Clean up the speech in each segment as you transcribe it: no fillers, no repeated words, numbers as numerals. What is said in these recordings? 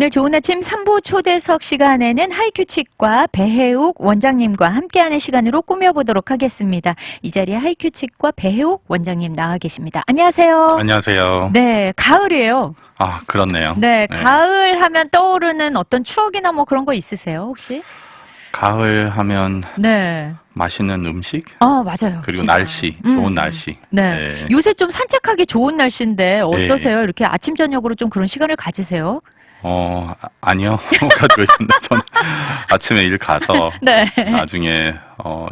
오늘 좋은 아침 3부 초대석 시간에는 하이큐치과 배혜욱 원장님과 함께하는 시간으로 꾸며보도록 하겠습니다. 이 자리에 하이큐치과 배혜욱 원장님 나와 계십니다. 안녕하세요. 안녕하세요. 네, 가을이에요. 아, 그렇네요. 네, 가을 하면 떠오르는 어떤 추억이나 뭐 그런 거 있으세요, 혹시? 가을 하면 네. 맛있는 음식? 맞아요. 그리고 진짜. 날씨, 좋은 날씨. 네. 네. 요새 좀 산책하기 좋은 날씨인데 어떠세요? 이렇게 아침, 저녁으로 좀 그런 시간을 가지세요? 아니요. 가지고 있습니다. 저는 아침에 일 가서 네. 나중에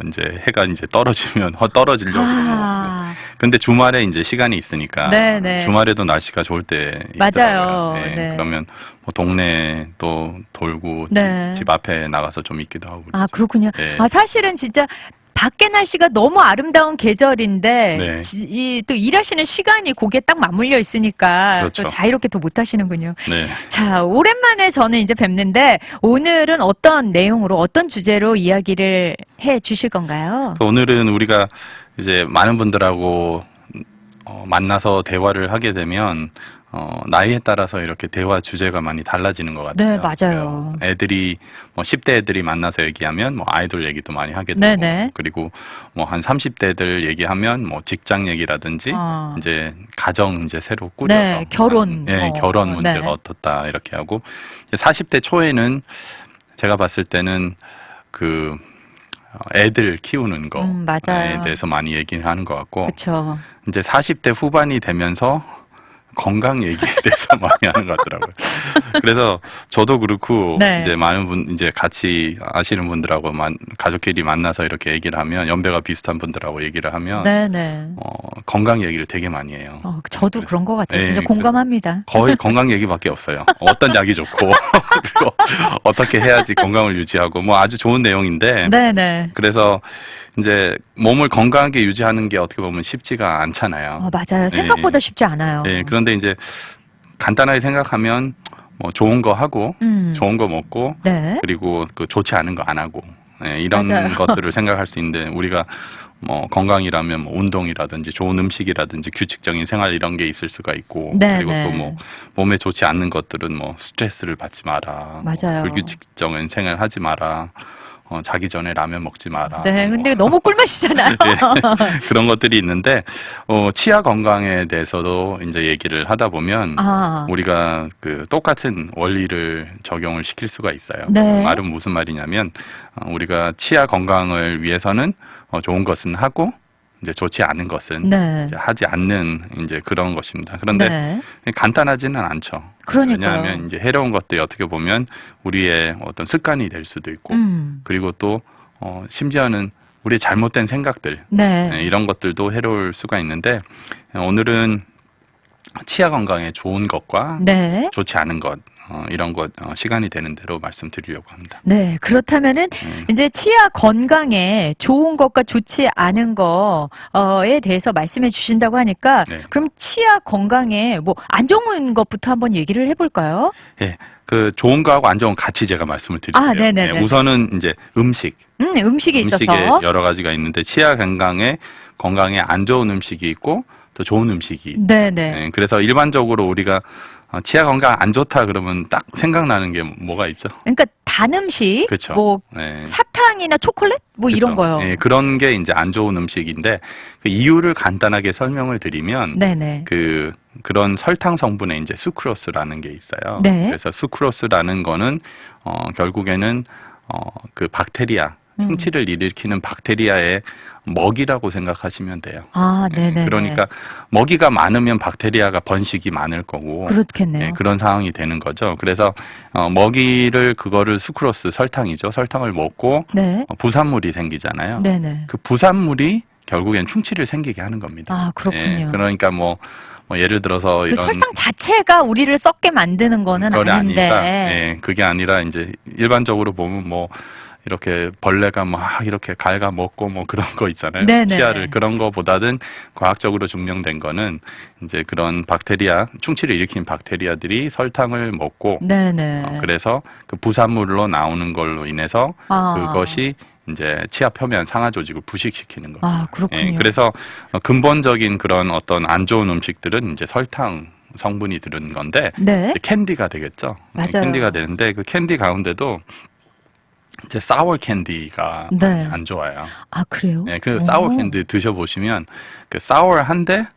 이제 해가 이제 떨어지려고. 아. 근데 주말에 이제 시간이 있으니까 네네. 주말에도 날씨가 좋을 때 맞아요. 있더라고요. 네. 네. 그러면 뭐 동네 또 돌고 네. 집 앞에 나가서 좀 있기도 하고. 아, 그렇군요. 네. 사실은 진짜 밖에 날씨가 너무 아름다운 계절인데 네. 또 일하시는 시간이 거기에 딱 맞물려 있으니까 그렇죠. 또 자유롭게 또 못 하시는군요. 네. 자, 오랜만에 저는 이제 뵙는데 오늘은 어떤 내용으로 어떤 주제로 이야기를 해 주실 건가요? 오늘은 우리가 이제 많은 분들하고 만나서 대화를 하게 되면 나이에 따라서 이렇게 대화 주제가 많이 달라지는 것 같아요. 네, 맞아요. 애들이 10대 애들이 만나서 얘기하면 아이돌 얘기도 많이 하게 되고, 네네. 그리고 한 30대들 얘기하면 직장 얘기라든지 이제 가정 이제 새로 꾸려서 네, 결혼. 결혼 문제가 네. 어떻다 이렇게 하고, 40대 초에는 제가 봤을 때는 그 애들 키우는 거에 맞아요. 대해서 많이 얘기를 하는 것 같고, 그렇죠. 이제 40대 후반이 되면서 건강 얘기에 대해서 많이 하는 것 같더라고요. 그래서 저도 그렇고 네. 이제 많은 분 이제 같이 아시는 분들하고 가족끼리 만나서 이렇게 얘기를 하면, 연배가 비슷한 분들하고 얘기를 하면 네네. 건강 얘기를 되게 많이 해요. 저도 그런 것 같아요. 네, 진짜 공감합니다. 거의 건강 얘기밖에 없어요. 어떤 약이 좋고 그리고 어떻게 해야지 건강을 유지하고 아주 좋은 내용인데, 네네. 그래서 이제 몸을 건강하게 유지하는 게 어떻게 보면 쉽지가 않잖아요. 맞아요. 생각보다 쉽지 않아요. 네, 그런데 이제 간단하게 생각하면 좋은 거 하고 좋은 거 먹고 네. 그리고 그 좋지 않은 거 안 하고, 이런 맞아요. 것들을 생각할 수 있는데, 우리가 건강이라면 운동이라든지 좋은 음식이라든지 규칙적인 생활 이런 게 있을 수가 있고, 네, 그리고 네. 또 몸에 좋지 않는 것들은 스트레스를 받지 마라, 맞아요. 불규칙적인 생활 하지 마라, 자기 전에 라면 먹지 마라. 네, 근데 너무 꿀맛이잖아요. 네, 그런 것들이 있는데, 치아 건강에 대해서도 이제 얘기를 하다 보면 우리가 그 똑같은 원리를 적용을 시킬 수가 있어요. 네. 말은 무슨 말이냐면, 우리가 치아 건강을 위해서는 좋은 것은 하고 이제 좋지 않은 것은 네. 이제 하지 않는 이제 그런 것입니다. 그런데 네. 간단하지는 않죠. 그러니까요. 왜냐하면 이제 해로운 것들이 어떻게 보면 우리의 어떤 습관이 될 수도 있고, 그리고 또 심지어는 우리의 잘못된 생각들, 네. 이런 것들도 해로울 수가 있는데, 오늘은 치아 건강에 좋은 것과 네. 좋지 않은 것, 이런 것 시간이 되는 대로 말씀드리려고 합니다. 네, 그렇다면은 이제 치아 건강에 좋은 것과 좋지 않은 거에 대해서 말씀해 주신다고 하니까 네. 그럼 치아 건강에 안 좋은 것부터 한번 얘기를 해볼까요? 예, 그 좋은 거하고 안 좋은 거 같이 제가 말씀을 드릴게요. 네네네. 우선은 이제 음식에 있어서 음식에 여러 가지가 있는데, 치아 건강에 안 좋은 음식이 있고 또 좋은 음식이 있어요. 네네. 그래서 일반적으로 우리가 치아 건강 안 좋다 그러면 딱 생각나는 게 뭐가 있죠? 그러니까 단 음식, 그렇죠. 네. 사탕이나 초콜릿 이런 거요. 네, 그런 게 이제 안 좋은 음식인데, 그 이유를 간단하게 설명을 드리면, 네네. 그런 설탕 성분에 이제 수크로스라는 게 있어요. 네. 그래서 수크로스라는 거는 결국에는 그 박테리아, 충치를 일으키는 박테리아의 먹이라고 생각하시면 돼요. 네네. 그러니까 먹이가 많으면 박테리아가 번식이 많을 거고, 그렇겠네요. 그런 상황이 되는 거죠. 그래서 그거를 수크로스, 설탕이죠. 설탕을 먹고 네. 부산물이 생기잖아요. 네네. 그 부산물이 결국엔 충치를 생기게 하는 겁니다. 그렇군요. 그러니까 예를 들어서 그 이런 설탕 자체가 우리를 썩게 만드는 거는 그건 아닌데. 아니라, 그게 아니라 이제 일반적으로 보면 이렇게 벌레가 막 이렇게 갉아 먹고 그런 거 있잖아요. 네네. 치아를. 그런 거보다는 과학적으로 증명된 거는 이제 그런 박테리아, 충치를 일으키는 박테리아들이 설탕을 먹고, 네네. 그래서 그 부산물로 나오는 걸로 인해서 그것이 이제 치아 표면 상하 조직을 부식시키는 거예요. 그렇군요. 그래서 근본적인 그런 어떤 안 좋은 음식들은 이제 설탕 성분이 들은 건데 네. 캔디가 되겠죠. 맞아요. 캔디가 되는데 그 캔디 가운데도 이제 사워 캔디가 네. 안 좋아요. 아, 그래요? 네, 그 사워 캔디 드셔보시면 그 사워한데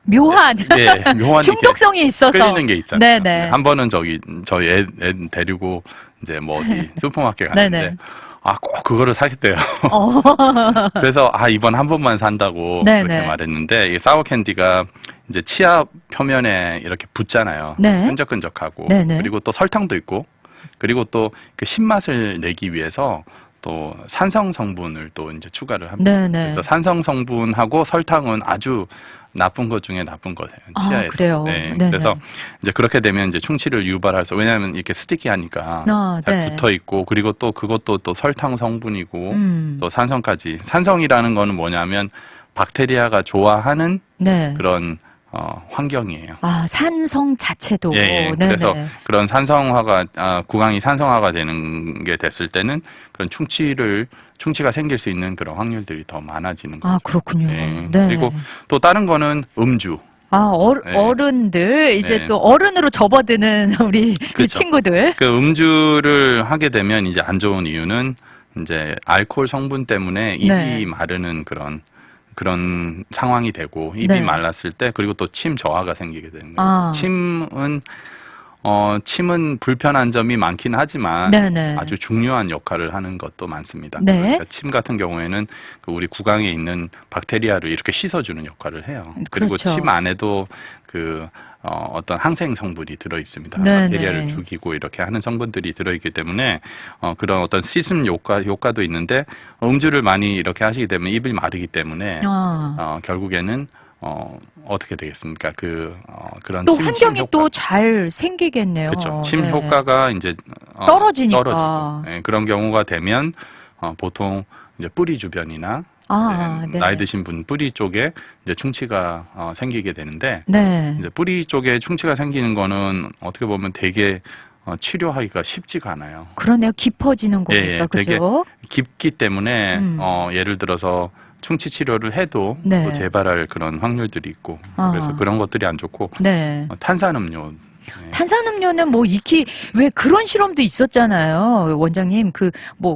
묘한 예, 묘한 중독성이 있어서 끌리는 게 있잖아요. 네네. 네, 한 번은 저희 애 데리고 이제 뭐 어디 슈퍼마켓 갔는데 네네. 꼭 그거를 사겠대요. 그래서 이번 한 번만 산다고 네네. 그렇게 말했는데 이 사워 캔디가 이제 치아 표면에 이렇게 붙잖아요. 네. 끈적끈적하고 네네. 그리고 또 설탕도 있고 그리고 또 그 신맛을 내기 위해서 또 산성 성분을 또 이제 추가를 합니다. 네네. 그래서 산성 성분하고 설탕은 아주 나쁜 것 중에 나쁜 거예요. 치아에서. 그래요? 네. 네네. 그래서 이제 그렇게 되면 이제 충치를 유발할 수. 왜냐하면 이렇게 스티키하니까 잘 네. 붙어 있고 그리고 또 그것도 또 설탕 성분이고 또 산성까지. 산성이라는 거는 뭐냐면 박테리아가 좋아하는 네. 그런 환경이에요. 산성 자체도. 예. 그래서 그런 산성화가 구강이 산성화가 되는 게 됐을 때는 그런 충치가 생길 수 있는 그런 확률들이 더 많아지는 거죠. 그렇군요. 네. 네. 그리고 또 다른 거는 음주. 네. 어른들 이제 네. 또 어른으로 접어드는 우리 그 그렇죠. 친구들. 그 음주를 하게 되면 이제 안 좋은 이유는 이제 알코올 성분 때문에 입이 네. 마르는 그런 상황이 되고 입이 네. 말랐을 때 그리고 또 침 저하가 생기게 되는 거예요. 침은 불편한 점이 많긴 하지만 네네. 아주 중요한 역할을 하는 것도 많습니다. 네. 그러니까 침 같은 경우에는 그 우리 구강에 있는 박테리아를 이렇게 씻어주는 역할을 해요. 그리고 그렇죠. 침 안에도 어떤 항생 성분이 들어 있습니다. 네네. 박테리아를 죽이고 이렇게 하는 성분들이 들어 있기 때문에 그런 어떤 씻음 효과도 있는데 음주를 많이 이렇게 하시게 되면 입이 마르기 때문에 결국에는 어떻게 되겠습니까? 그런 또 침 환경이 효과. 또 잘 생기겠네요. 그렇죠. 침 네. 효과가 이제 떨어지니까. 떨어지고 그런 경우가 되면 보통 이제 뿌리 주변이나 네. 나이 드신 분 뿌리 쪽에 이제 충치가 생기게 되는데 네. 이제 뿌리 쪽에 충치가 생기는 거는 어떻게 보면 되게 치료하기가 쉽지가 않아요. 그러네요. 깊어지는 거니까 되게 그죠? 깊기 때문에 예를 들어서 충치 치료를 해도 네. 또 재발할 그런 확률들이 있고 그래서 그런 것들이 안 좋고 네. 탄산음료. 탄산음료는 뭐 익히 왜 그런 실험도 있었잖아요, 원장님.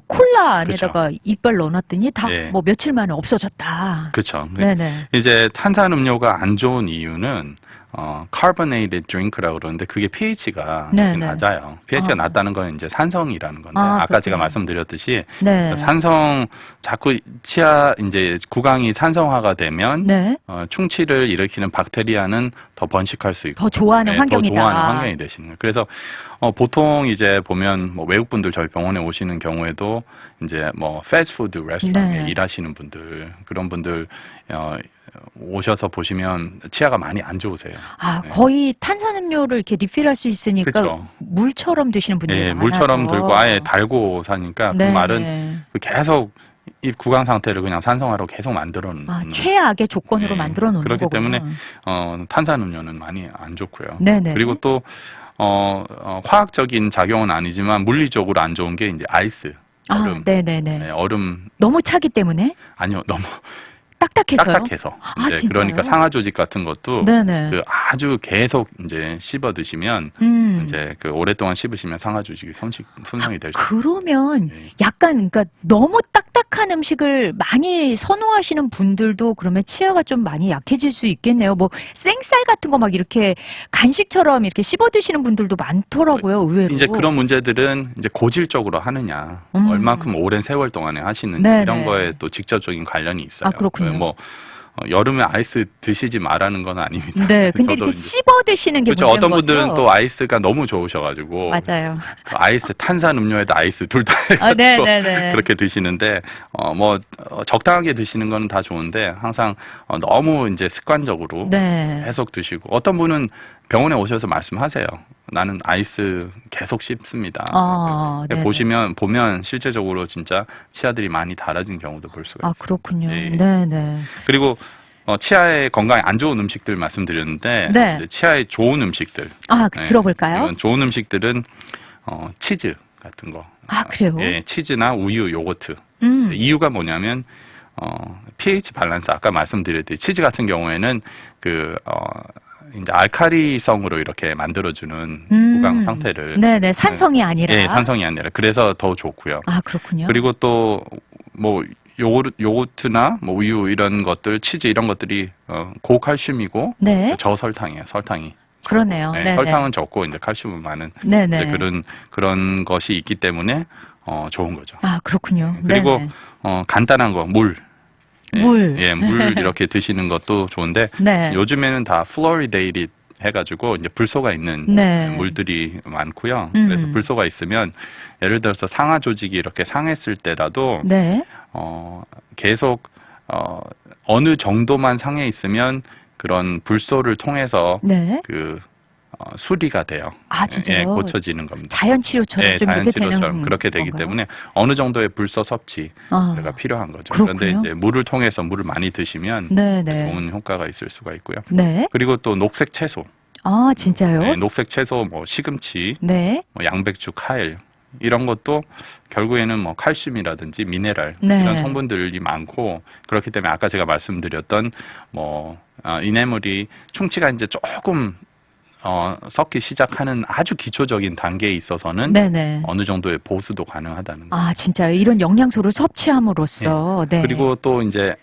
콜라 안에다가 그쵸. 이빨 넣어놨더니 다 예. 며칠 만에 없어졌다. 그렇죠. 네네. 이제 탄산음료가 안 좋은 이유는 carbonated drink라고 그러는데 그게 pH가 네네. 낮아요. pH가 낮다는 건 이제 산성이라는 건데 아까 그렇군요. 제가 말씀드렸듯이 네. 산성 자꾸 치아 이제 구강이 산성화가 되면 네. 충치를 일으키는 박테리아는 더 번식할 수 있고 더 좋아하는 환경이다. 더 좋아하는 환경이 되시는 거예요. 그래서 보통 이제 보면 외국 분들 저희 병원에 오시는 경우에도 이제 패스트푸드 레스토랑에 네. 일하시는 분들 그런 분들 오셔서 보시면 치아가 많이 안 좋으세요. 네. 거의 탄산음료를 이렇게 리필할 수 있으니까 그쵸. 물처럼 드시는 분들이 많아서. 물처럼 들고 아예 달고 사니까 네, 그 말은 네. 계속 이 구강 상태를 그냥 산성화로 계속 만들어 놓는 최악의 조건으로 네. 만들어 놓는 그렇기 거구나. 때문에 탄산음료는 많이 안 좋고요. 네네. 그리고 또 화학적인 작용은 아니지만 물리적으로 안 좋은 게 이제 아이스, 얼음. 네네네. 네, 얼음 너무 차기 때문에? 아니요, 너무 딱딱해서요? 딱딱해서. 이제 진짜요? 그러니까 상하 조직 같은 것도 네네. 아주 계속 이제 씹어 드시면 이제 오랫동안 씹으시면 상하 조직이 손상이 될 수 있어요. 그러면 네. 약간 그러니까 너무 딱딱한 음식을 많이 선호하시는 분들도 그러면 치아가 좀 많이 약해질 수 있겠네요. 생쌀 같은 거 막 이렇게 간식처럼 이렇게 씹어 드시는 분들도 많더라고요, 의외로. 이제 그런 문제들은 이제 고질적으로 하느냐, 얼만큼 오랜 세월 동안에 하시느냐 네네. 이런 거에 또 직접적인 관련이 있어요. 그렇군요. 여름에 아이스 드시지 말라는 건 아닙니다. 네, 근데 저도 이렇게 이제 씹어 드시는 게 그렇죠. 문제인 어떤 분들은 거죠? 또 아이스가 너무 좋으셔가지고 맞아요. 아이스 탄산 음료에다 아이스 둘 다 네네네. 그렇게 드시는데 적당하게 드시는 건 다 좋은데 항상 너무 이제 습관적으로 네. 계속 드시고 어떤 분은 병원에 오셔서 말씀하세요. 나는 아이스 계속 씹습니다. 네네. 보면 실제적으로 진짜 치아들이 많이 달아진 경우도 볼 수가 있어요. 그렇군요. 예. 네네. 그리고 치아의 건강에 안 좋은 음식들 말씀드렸는데 네. 이제 치아에 좋은 음식들 들어볼까요? 이건 좋은 음식들은 치즈 같은 거. 그래요? 예, 치즈나 우유, 요거트. 이유가 뭐냐면 pH 밸런스 아까 말씀드렸듯이 치즈 같은 경우에는 이제 알카리성으로 이렇게 만들어주는 보강 상태를. 네네, 산성이 아니라. 네, 산성이 아니라. 그래서 더 좋고요. 아, 그렇군요. 그리고 또 뭐 요거트나 뭐 우유 이런 것들, 치즈 이런 것들이 고칼슘이고 네. 저설탕이에요. 설탕이. 그러네요. 네, 네네. 설탕은 적고 이제 칼슘은 많은 네네. 이제 그런 것이 있기 때문에 좋은 거죠. 아, 그렇군요. 그리고 네네. 간단한 거 물. 물. 예, 물 이렇게 드시는 것도 좋은데 네. 요즘에는 다 플로리데이트 해가지고 이제 불소가 있는 네. 물들이 많고요. 그래서 불소가 있으면 예를 들어서 상하 조직이 이렇게 상했을 때라도 네. 계속 어느 정도만 상해 있으면 그런 불소를 통해서 네. 수리가 돼요. 아, 진짜요? 예, 고쳐지는 겁니다. 자연 치료처럼 네, 좀 자연 이렇게 치료처럼 되는 그렇게 되기 건가요? 때문에 어느 정도의 불소 섭취가 필요한 거죠. 그렇군요. 그런데 이제 물을 통해서 물을 많이 드시면 네네. 좋은 효과가 있을 수가 있고요. 네. 그리고 또 녹색 채소, 아, 진짜요? 네, 녹색 채소, 뭐 시금치, 네. 뭐 양배추, 카일 이런 것도 결국에는 뭐 칼슘이라든지 미네랄 네. 이런 성분들이 많고 그렇기 때문에 아까 제가 말씀드렸던 이뇌물이 충치가 이제 조금 썩기 시작하는 아주 기초적인 단계에 있어서는 네네. 어느 정도의 보수도 가능하다는 거죠. 아, 진짜요? 이런 영양소를 섭취함으로써. 네. 그리고 또 이제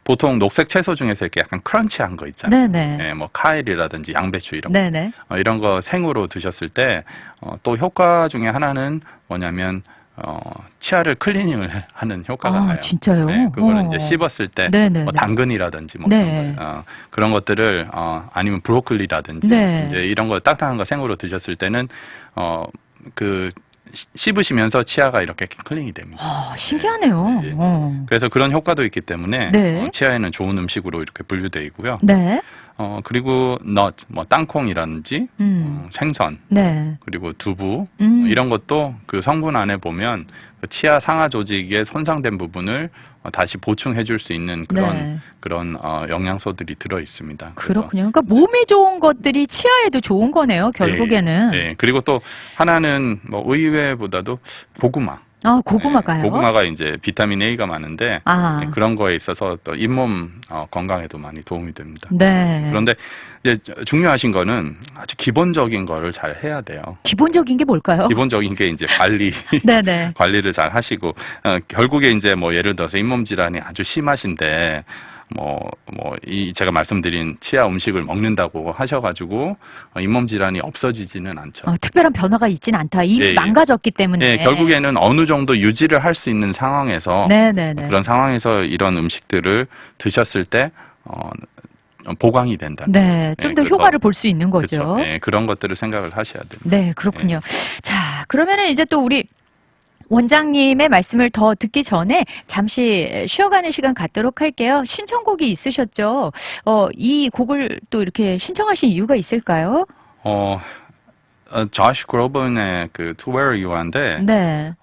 보통 녹색 채소 중에서 이렇게 약간 크런치한 거 있잖아요. 네네. 예, 뭐 카일이라든지 양배추 이런 거. 네네. 이런 거 생으로 드셨을 때 또 효과 중에 하나는 뭐냐면 치아를 클리닝을 하는 효과가 아, 나요. 진짜요? 네, 그거를 이제 씹었을 때 네네. 뭐 당근이라든지 뭐 네. 그런 것들을 아니면 브로콜리라든지 네. 이제 이런 거 딱딱한 거 생으로 드셨을 때는 씹으시면서 치아가 이렇게 클린이 됩니다. 아, 신기하네요. 예, 예. 그래서 그런 효과도 있기 때문에 네. 치아에는 좋은 음식으로 이렇게 분류되어 있고요. 네. 그리고 뭐 땅콩이라든지 생선 네. 그리고 두부 이런 것도 그 성분 안에 보면 그 치아 상하 조직의 손상된 부분을 다시 보충해 줄 수 있는 네. 그런 영양소들이 들어 있습니다. 그렇군요. 그러니까 몸에 좋은 것들이 치아에도 좋은 거네요, 결국에는. 예. 그리고 또 하나는 뭐 의외보다도 고구마. 아, 고구마가요? 고구마가 이제 비타민 A가 많은데 아. 그런 거에 있어서 또 잇몸 건강에도 많이 도움이 됩니다. 네. 그런데 이제 중요하신 거는 아주 기본적인 거를 잘 해야 돼요. 기본적인 게 뭘까요? 기본적인 게 이제 네네. 관리를 잘 하시고 결국에 이제 뭐 예를 들어서 잇몸 질환이 아주 심하신데 제가 말씀드린 치아 음식을 먹는다고 하셔가지고 잇몸 질환이 없어지지는 않죠. 특별한 변화가 있진 않다. 이미 예, 예. 망가졌기 때문에. 예, 결국에는 어느 정도 유지를 할 수 있는 상황에서 네네네. 그런 상황에서 이런 음식들을 드셨을 때 보강이 된다. 네, 좀 더 그래서 효과를 볼 수 있는 거죠. 그렇죠. 네, 그런 것들을 생각을 하셔야 됩니다. 네, 그렇군요. 자, 그러면은 이제 또 우리 원장님의 말씀을 더 듣기 전에 잠시 쉬어가는 시간 갖도록 할게요. 신청곡이 있으셨죠? 이 곡을 또 이렇게 신청하신 이유가 있을까요? 조시 그로번의 그 To Where You Are인데 네.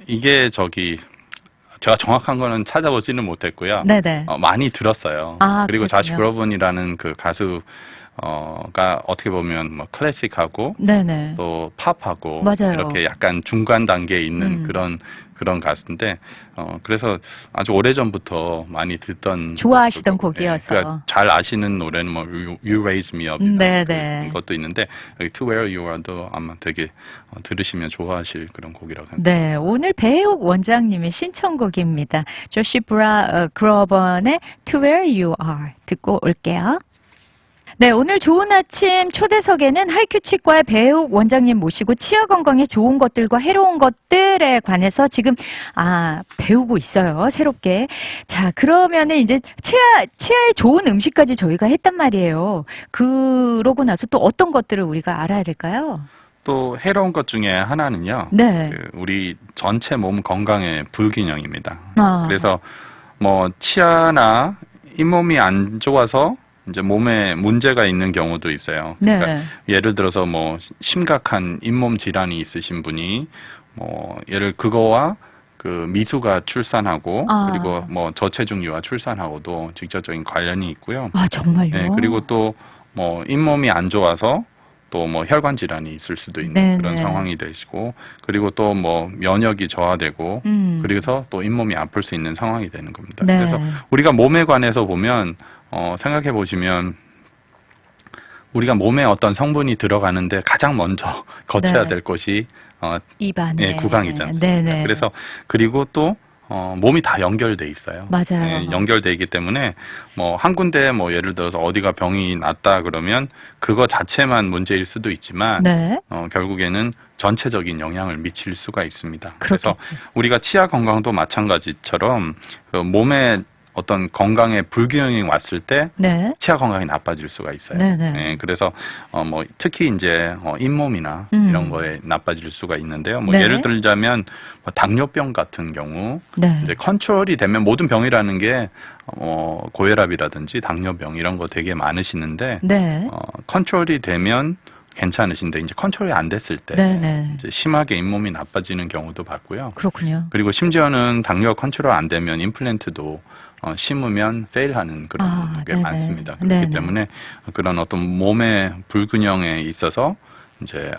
이게 제가 정확한 거는 찾아보지는 못했고요. 네네. 많이 들었어요. 아, 그리고 그렇군요. 조시 그로번이라는 그 가수가 어떻게 보면 뭐 클래식하고 네네. 또 팝하고 맞아요. 이렇게 약간 중간 단계에 있는 그런 가수인데 그래서 아주 오래전부터 많이 듣던 좋아하시던 곡, 곡이어서. 그러니까 잘 아시는 노래는 뭐 You Raise Me Up 네네. 그것도 있는데 여기 To Where You Are도 아마 되게 들으시면 좋아하실 그런 곡이라고 생각합니다. 네, 오늘 배욱 원장님의 신청곡입니다. 조시 그로번의 To Where You Are 듣고 올게요. 네, 오늘 좋은 아침 초대석에는 하이큐 치과의 배욱 원장님 모시고 치아 건강에 좋은 것들과 해로운 것들에 관해서 지금 배우고 있어요. 새롭게. 자, 그러면은 이제 치아에 좋은 음식까지 저희가 했단 말이에요. 그러고 나서 또 어떤 것들을 우리가 알아야 될까요? 또 해로운 것 중에 하나는요. 네. 우리 전체 몸 건강의 불균형입니다. 아. 그래서 뭐 치아나 잇몸이 안 좋아서 이제 몸에 문제가 있는 경우도 있어요. 네. 그러니까 예를 들어서 뭐 심각한 잇몸 질환이 있으신 분이 그거와 그 미수가 출산하고 그리고 뭐 저체중 유아 출산하고도 직접적인 관련이 있고요. 아, 정말요? 네, 그리고 또 뭐 잇몸이 안 좋아서 또 뭐 혈관 질환이 있을 수도 있는 네네. 그런 상황이 되시고 그리고 또 뭐 면역이 저하되고 그래서 또 잇몸이 아플 수 있는 상황이 되는 겁니다. 네. 그래서 우리가 몸에 관해서 보면 생각해 보시면 우리가 몸에 어떤 성분이 들어가는데 가장 먼저 거쳐야 네. 될 것이 입안에. 예, 구강이지 않습니까? 네네. 그래서 그리고 또 몸이 다 연결돼 있어요. 맞아요. 예, 연결돼 있기 때문에 뭐 한 군데 뭐 예를 들어서 어디가 병이 났다 그러면 그거 자체만 문제일 수도 있지만 네. 결국에는 전체적인 영향을 미칠 수가 있습니다. 그렇겠죠. 그래서 우리가 치아 건강도 마찬가지처럼 그 몸에 어떤 건강에 불균형이 왔을 때 네. 치아 건강이 나빠질 수가 있어요. 네네. 예, 그래서 뭐 특히 이제 잇몸이나 이런 거에 나빠질 수가 있는데요. 뭐 네. 예를 들자면 뭐 당뇨병 같은 경우 네. 이제 컨트롤이 되면 모든 병이라는 게 고혈압이라든지 당뇨병 이런 거 되게 많으시는데 네. 컨트롤이 되면 괜찮으신데 이제 컨트롤이 안 됐을 때 네네. 이제 심하게 잇몸이 나빠지는 경우도 봤고요. 그렇군요. 그리고 심지어는 당뇨 컨트롤 안 되면 임플란트도 심으면 페일하는 그런 게 네네. 많습니다. 그렇기 네네. 때문에 그런 어떤 몸의 불균형에 있어서 이제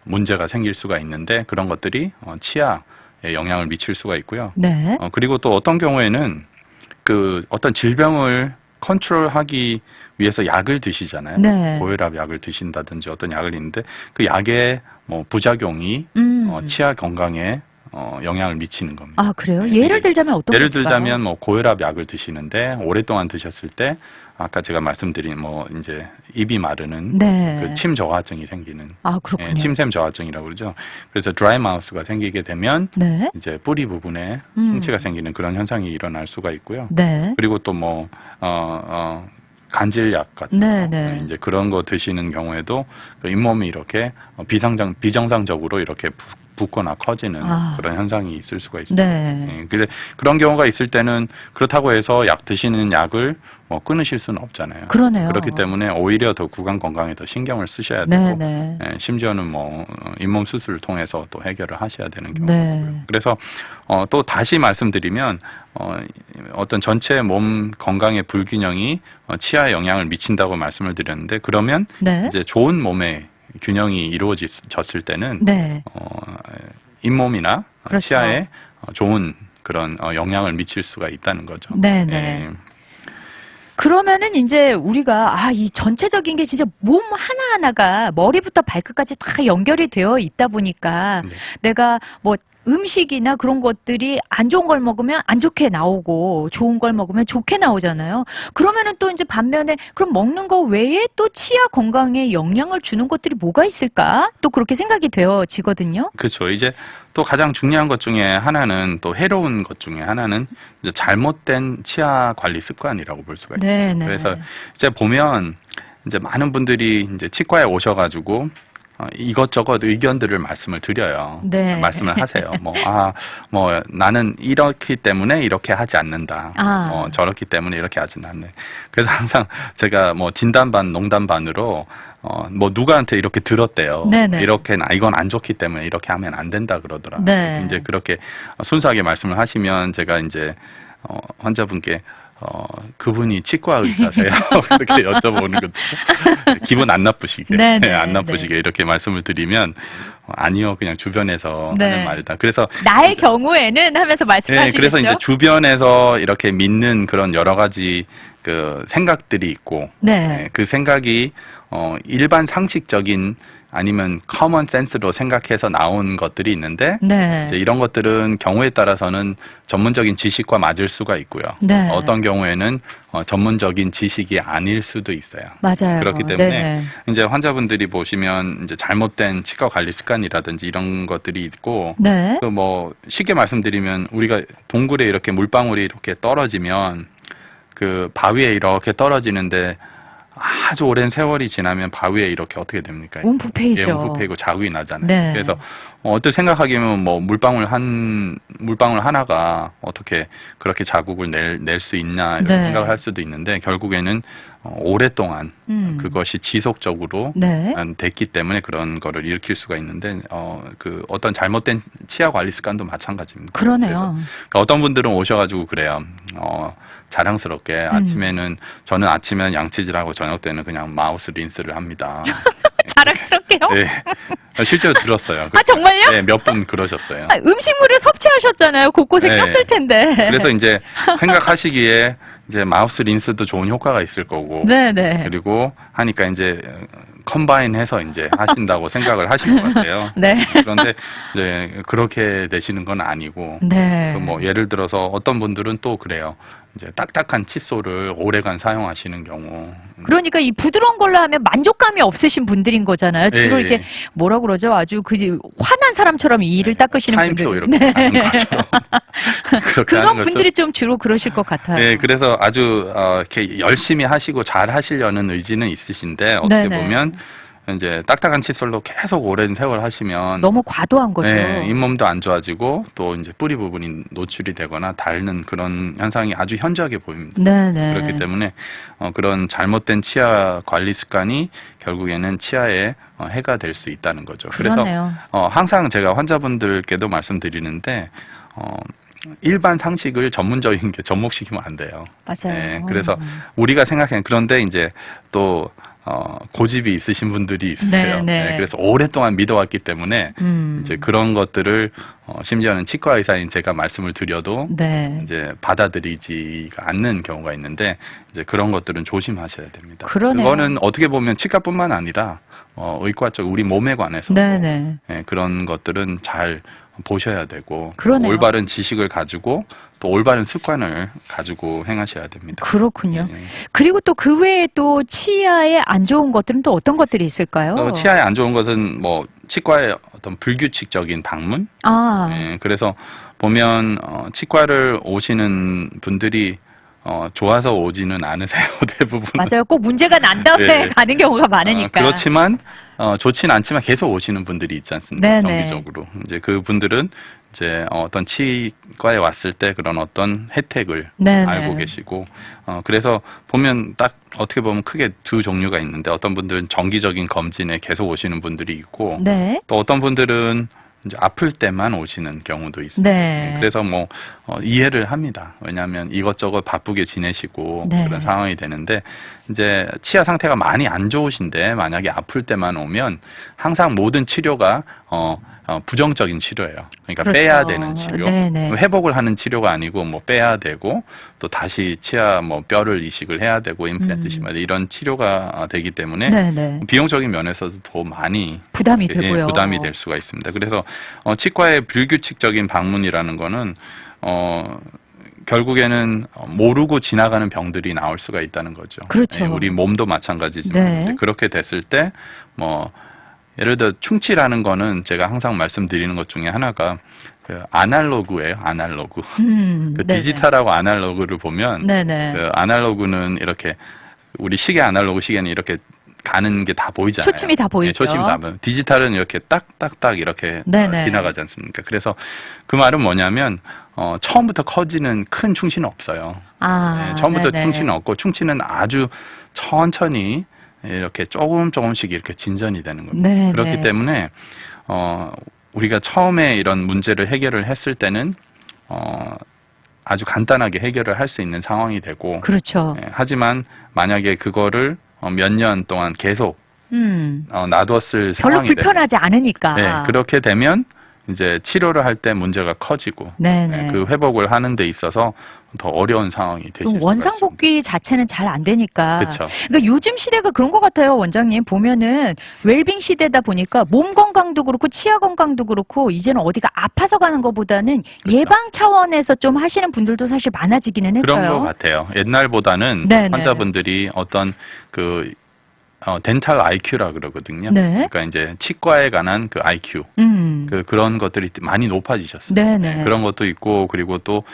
문제가 생길 수가 있는데 그런 것들이 치아에 영향을 미칠 수가 있고요. 네. 그리고 또 어떤 경우에는 그 어떤 질병을 컨트롤하기 위해서 약을 드시잖아요. 네. 고혈압 약을 드신다든지 어떤 약을 있는데 그 약의 뭐 부작용이 치아 건강에 영향을 미치는 겁니다. 아, 그래요? 네, 예를 들자면 어떤 예를 것일까요? 들자면 뭐 고혈압 약을 드시는데 오랫동안 드셨을 때 아까 제가 말씀드린 뭐 이제 입이 마르는 네. 그 침 저하증이 생기는 아, 그렇군요. 침샘 저하증이라고 그러죠. 그래서 드라이 마우스가 생기게 되면 네. 이제 뿌리 부분에 흉치가 생기는 그런 현상이 일어날 수가 있고요. 네. 그리고 또 뭐 간질약 같은 네, 거, 네. 이제 그런 거 드시는 경우에도 그 잇몸이 이렇게 비정상적으로 이렇게 붓거나 커지는 그런 현상이 있을 수가 있습니다. 네. 예, 근데 그런 경우가 있을 때는 그렇다고 해서 약 드시는 약을 뭐 끊으실 수는 없잖아요. 그러네요. 그렇기 때문에 오히려 더 구강 건강에 더 신경을 쓰셔야 네, 되고 네. 심지어는 뭐 잇몸 수술을 통해서 또 해결을 하셔야 되는 경우가 네. 있고요. 그래서 또 다시 말씀드리면 어떤 전체 몸 건강의 불균형이 치아에 영향을 미친다고 말씀을 드렸는데 그러면 네. 이제 좋은 몸의 균형이 이루어졌을 때는 네. 잇몸이나 그렇죠. 치아에 좋은 그런 영향을 미칠 수가 있다는 거죠. 네, 네. 그러면은 이제 우리가 이 전체적인 게 진짜 몸 하나하나가 머리부터 발끝까지 다 연결이 되어 있다 보니까 네. 내가 뭐 음식이나 그런 것들이 안 좋은 걸 먹으면 안 좋게 나오고 좋은 걸 먹으면 좋게 나오잖아요. 그러면은 또 이제 반면에 그럼 먹는 거 외에 또 치아 건강에 영향을 주는 것들이 뭐가 있을까? 또 그렇게 생각이 되어지거든요. 그렇죠. 이제 또 가장 중요한 것 중에 하나는 또 해로운 것 중에 하나는 이제 잘못된 치아 관리 습관이라고 볼 수가 있어요. 네, 네. 그래서 이제 보면 이제 많은 분들이 이제 치과에 오셔가지고 이것저것 의견들을 말씀을 드려요. 네. 말씀을 하세요. 뭐 나는 이렇기 때문에 이렇게 하지 않는다. 저렇기 때문에 이렇게 하지는 않네. 그래서 항상 제가 뭐 진단 반, 농담 반으로 뭐 누구한테 이렇게 들었대요. 네네. 이렇게 이건 안 좋기 때문에 이렇게 하면 안 된다 그러더라. 네. 이제 그렇게 순수하게 말씀을 하시면 제가 이제 환자분께 그분이 치과 의사세요? 그렇게 여쭤보는 것도 기분 안 나쁘시게, 네, 네, 안 나쁘시게 이렇게 말씀을 드리면 아니요, 그냥 주변에서 네. 하는 말이다. 그래서 나의 경우에는 하면서 말씀하시겠죠. 그래서 이제 주변에서 이렇게 믿는 그런 여러 가지 그 생각들이 있고, 네. 그 생각이 일반 상식적인 아니면 커먼 센스로 생각해서 나온 것들이 있는데 네. 이제 이런 것들은 경우에 따라서는 전문적인 지식과 맞을 수가 있고요. 네. 어떤 경우에는 전문적인 지식이 아닐 수도 있어요. 맞아요. 그렇기 때문에 네네. 이제 환자분들이 보시면 이제 잘못된 치과 관리 습관이라든지 이런 것들이 있고 네. 그 뭐 쉽게 말씀드리면 우리가 동굴에 이렇게 물방울이 이렇게 떨어지면 그 바위에 이렇게 떨어지는데 아주 오랜 세월이 지나면 바위에 이렇게 어떻게 됩니까? 움푹패이죠. 예, 움푹패이고 자국이 나잖아요. 네. 그래서 어떻게 생각하기면 뭐 물방울 하나가 어떻게 그렇게 자국을 낼 수 있냐 이런 네. 생각을 할 수도 있는데 결국에는 오랫동안 그것이 지속적으로 네. 됐기 때문에 그런 거를 일으킬 수가 있는데 그 어떤 잘못된 치아 관리 습관도 마찬가지입니다. 그러네요. 그래서 어떤 분들은 오셔가지고 그래요. 자랑스럽게 아침에는 저는 아침에는 양치질하고 저녁 때는 그냥 마우스 린스를 합니다. 자랑스럽게요? 네. 실제로 들었어요. 아, 정말요? 네, 몇 분 그러셨어요. 아, 음식물을 섭취하셨잖아요. 곳곳에 네. 꼈을 텐데. 그래서 이제 생각하시기에 이제 마우스 린스도 좋은 효과가 있을 거고. 네네. 그리고 하니까 이제 컴바인 해서 이제 하신다고 생각을 하시는 것 같아요. 네. 그런데 이제 그렇게 되시는 건 아니고. 네. 뭐 예를 들어서 어떤 분들은 또 그래요. 이제 딱딱한 칫솔을 오래간 사용하시는 경우. 그러니까 이 부드러운 걸로 하면 만족감이 없으신 분들인 거잖아요. 주로 예, 이렇게 예. 뭐라 그러죠? 아주 그 화난 사람처럼 이 이를 닦으시는 타임표 분들. 이렇게 하는 것처럼. 그렇게 그런 하는 분들이 좀 주로 그러실 것 같아요. 네, 그래서 아주 이렇게 열심히 하시고 잘 하시려는 의지는 있으신데 어떻게 네네. 보면 이제 딱딱한 칫솔로 계속 오랜 세월 하시면 너무 과도한 거죠. 네, 잇몸도 안 좋아지고 또 이제 뿌리 부분이 노출이 되거나 닳는 그런 현상이 아주 현저하게 보입니다. 네네. 그렇기 때문에 그런 잘못된 치아 관리 습관이 결국에는 치아에 해가 될 수 있다는 거죠. 그러네요. 그래서 항상 제가 환자분들께도 말씀드리는데 일반 상식을 전문적인 게 접목시키면 안 돼요. 맞아요. 네, 그래서 우리가 생각하는 그런데 이제 또 고집이 있으신 분들이 있으세요. 네, 네. 그래서 오랫동안 믿어왔기 때문에 이제 그런 것들을 심지어는 치과 의사인 제가 말씀을 드려도 네. 이제 받아들이지가 않는 경우가 있는데 이제 그런 것들은 조심하셔야 됩니다. 그러네요. 그거는 어떻게 보면 치과뿐만 아니라 의과적 우리 몸에 관해서 네네. 그런 것들은 잘 보셔야 되고 그러네요. 올바른 지식을 가지고 또 올바른 습관을 가지고 행하셔야 됩니다. 그렇군요. 네. 그리고 또 그 외에 또 치아에 안 좋은 것들은 또 어떤 것들이 있을까요? 치아에 안 좋은 것은 뭐 치과의 어떤 불규칙적인 방문. 아, 그래서 보면 치과를 오시는 분들이 좋아서 오지는 않으세요. 대부분. 맞아요. 꼭 문제가 난 다음에 네. 가는 경우가 많으니까. 그렇지만 좋진 않지만 계속 오시는 분들이 있지 않습니까? 네네. 정기적으로. 이제 그 분들은 이제 어떤 치과에 왔을 때 그런 어떤 혜택을 네네. 알고 계시고 그래서 보면 딱 어떻게 보면 크게 두 종류가 있는데 어떤 분들은 정기적인 검진에 계속 오시는 분들이 있고 네. 또 어떤 분들은 이제 아플 때만 오시는 경우도 있어요. 네. 그래서 뭐 이해를 합니다. 왜냐하면 이것저것 바쁘게 지내시고 네. 그런 상황이 되는데 이제 치아 상태가 많이 안 좋으신데 만약에 아플 때만 오면 항상 모든 치료가 부정적인 치료예요. 그러니까 그렇죠. 빼야 되는 치료. 네네. 회복을 하는 치료가 아니고 뭐 빼야 되고 또 다시 치아 뭐 뼈를 이식을 해야 되고 임플란트 심어야 돼 이런 치료가 되기 때문에 네네. 비용적인 면에서도 더 많이 부담이 예, 되고요. 부담이 될 수가 있습니다. 그래서 치과의 불규칙적인 방문이라는 거는 결국에는 모르고 지나가는 병들이 나올 수가 있다는 거죠. 그렇죠. 예, 우리 몸도 마찬가지지만 네. 이제 그렇게 됐을 때 뭐 예를 들어 충치라는 거는 제가 항상 말씀드리는 것 중에 하나가 그 아날로그예요. 아날로그. 그 네네. 디지털하고 아날로그를 보면 네네. 그 아날로그는 이렇게 우리 시계 아날로그 시계는 이렇게 가는 게 다 보이잖아요. 초침이 다 보이죠. 초침이 다 보여요. 디지털은 이렇게 딱딱딱 이렇게 네네. 지나가지 않습니까? 그래서 그 말은 뭐냐면 처음부터 커지는 큰 충치는 없어요. 아, 처음부터 네네. 충치는 없고 충치는 아주 천천히 이렇게 조금씩 이렇게 진전이 되는 겁니다. 네네. 그렇기 때문에 우리가 처음에 이런 문제를 해결을 했을 때는 아주 간단하게 해결을 할 수 있는 상황이 되고 그렇죠. 하지만 만약에 그거를 몇 년 동안 계속 놔뒀을 별로 상황이 불편하지 않으니까. 되면 그렇게 되면 이제 치료를 할 때 문제가 커지고 네네. 그 회복을 하는 데 있어서 더 어려운 상황이 되실 그럼 수가 원상복귀 자체는 잘 안 되니까. 그렇죠. 그러니까 요즘 시대가 그런 것 같아요, 원장님. 보면은 웰빙 시대다 보니까 몸 건강도 그렇고 치아 건강도 그렇고 이제는 어디가 아파서 가는 것보다는 예방 차원에서 좀 하시는 분들도 사실 많아지기는 했어요. 그런 것 같아요. 옛날보다는 네네. 환자분들이 어떤 그 덴탈 IQ라 그러거든요. 네. 그러니까 이제 치과에 관한 그 IQ 그런 것들이 많이 높아지셨어요. 네네. 그런 것도 있고 그리고 또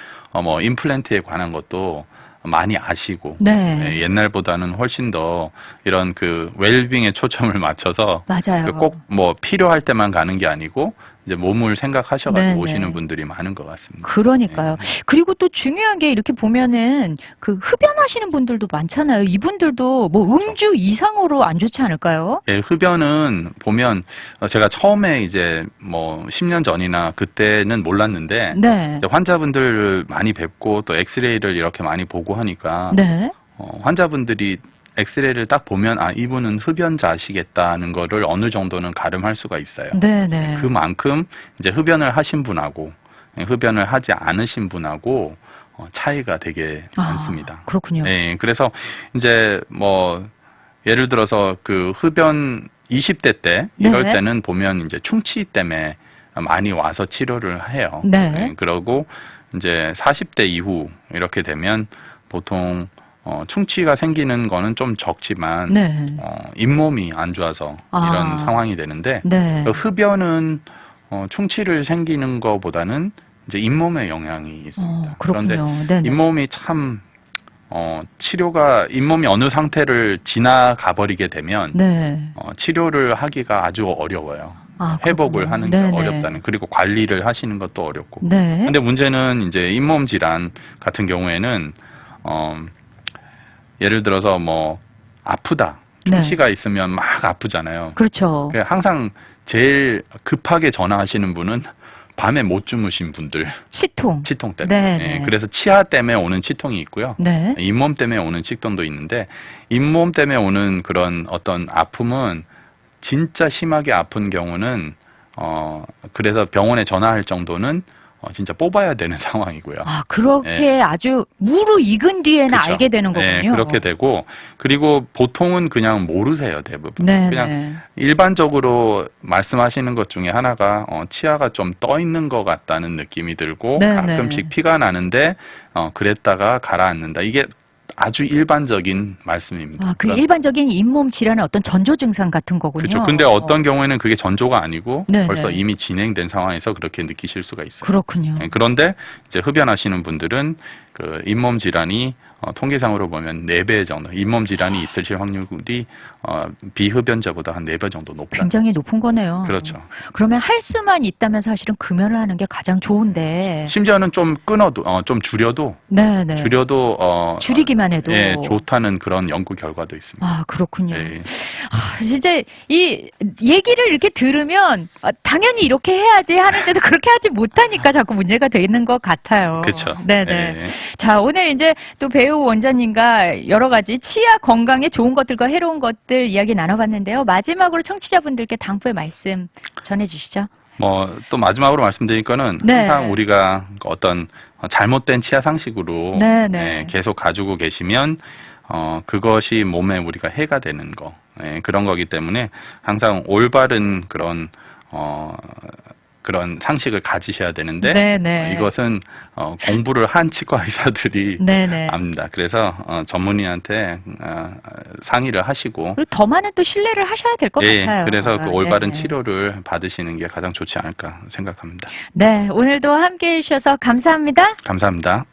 뭐 임플란트에 관한 것도 많이 아시고 네. 옛날보다는 훨씬 더 이런 그 웰빙에 초점을 맞춰서 맞아요. 꼭 뭐 필요할 때만 가는 게 아니고 이제 몸을 생각하셔가지고 네네. 오시는 분들이 많은 것 같습니다. 그러니까요. 그리고 또 중요한 게 이렇게 보면은 그 흡연하시는 분들도 많잖아요. 이분들도 뭐 음주 이상으로 안 좋지 않을까요? 예, 흡연은 보면 제가 처음에 이제 뭐 10년 전이나 그때는 몰랐는데 네. 이제 환자분들 많이 뵙고 또 엑스레이를 이렇게 많이 보고 하니까 네. 환자분들이 엑스레이를 딱 보면 아 이분은 흡연자시겠다는 거를 어느 정도는 가름할 수가 있어요. 네네. 그만큼 이제 흡연을 하신 분하고 흡연을 하지 않으신 분하고 차이가 되게 많습니다. 그렇군요. 예, 그래서 이제 뭐 예를 들어서 그 흡연 20대 때 이럴 네. 때는 보면 이제 충치 때문에 많이 와서 치료를 해요. 네. 예, 그러고 이제 40대 이후 이렇게 되면 보통 충치가 생기는 거는 좀 적지만 네. 잇몸이 안 좋아서 이런 아. 상황이 되는데 네. 흡연은 충치를 생기는 거보다는 이제 잇몸에 영향이 있습니다. 그런데 그렇군요. 네네. 잇몸이 참 치료가 잇몸이 어느 상태를 지나가 버리게 되면 네. 치료를 하기가 아주 어려워요. 아, 회복을 그렇군요. 하는 게 네네. 어렵다는. 그리고 관리를 하시는 것도 어렵고. 네. 근데 문제는 이제 잇몸 질환 같은 경우에는 예를 들어서 뭐 아프다. 네. 충치가 있으면 막 아프잖아요. 그렇죠. 항상 제일 급하게 전화하시는 분은 밤에 못 주무신 분들, 치통. 치통 때문에. 네, 네. 그래서 치아 때문에 오는 치통이 있고요. 네. 잇몸 때문에 오는 치통도 있는데 잇몸 때문에 오는 그런 어떤 아픔은 진짜 심하게 아픈 경우는 그래서 병원에 전화할 정도는 진짜 뽑아야 되는 상황이고요. 아, 그렇게 아주 무르익은 뒤에는 그쵸. 알게 되는 거군요. 네, 그렇게 되고 그리고 보통은 그냥 모르세요, 대부분. 네, 그냥 네. 일반적으로 말씀하시는 것 중에 하나가 치아가 좀 떠 있는 것 같다는 느낌이 들고 네, 가끔씩 네. 피가 나는데 그랬다가 가라앉는다. 이게 아주 일반적인 말씀입니다. 아, 그 일반적인 잇몸 질환의 어떤 전조 증상 같은 거군요. 그렇죠. 근데 어떤 경우에는 그게 전조가 아니고 네, 벌써 네. 이미 진행된 상황에서 그렇게 느끼실 수가 있어요. 그렇군요. 네, 그런데 이제 흡연하시는 분들은 그 잇몸 질환이 통계상으로 보면 4배 정도, 잇몸 질환이 있으실 확률이 비흡연자보다 한 4배 정도 높다. 굉장히 높은 거네요. 그렇죠. 그러면 할 수만 있다면 사실은 금연을 하는 게 가장 좋은데. 심지어는 좀 끊어도, 좀 줄여도, 네네. 줄이기만 해도. 예, 좋다는 그런 연구 결과도 있습니다. 아, 그렇군요. 예. 진짜 이 얘기를 이렇게 들으면 당연히 이렇게 해야지 하는데도 그렇게 하지 못하니까 자꾸 문제가 되는 것 같아요. 그렇죠. 네네. 예. 자, 오늘 이제 또 배우 원장님과 여러 가지 치아 건강에 좋은 것들과 해로운 것들 이야기 나눠봤는데요. 마지막으로 청취자분들께 당부의 말씀 전해주시죠. 뭐 또 마지막으로 말씀드릴 거는 네. 항상 우리가 어떤 잘못된 치아 상식으로 네, 네. 계속 가지고 계시면 그것이 몸에 우리가 해가 되는 거 그런 거기 때문에 항상 올바른 그런 상식을 가지셔야 되는데 네, 네. 이것은 공부를 한 치과 의사들이 네, 네. 압니다. 그래서 전문의한테 상의를 하시고 그리고 더 많은 또 신뢰를 하셔야 될 것 예, 같아요. 그래서 그 올바른 네네. 치료를 받으시는 게 가장 좋지 않을까 생각합니다. 네, 오늘도 함께 해주셔서 감사합니다. 감사합니다.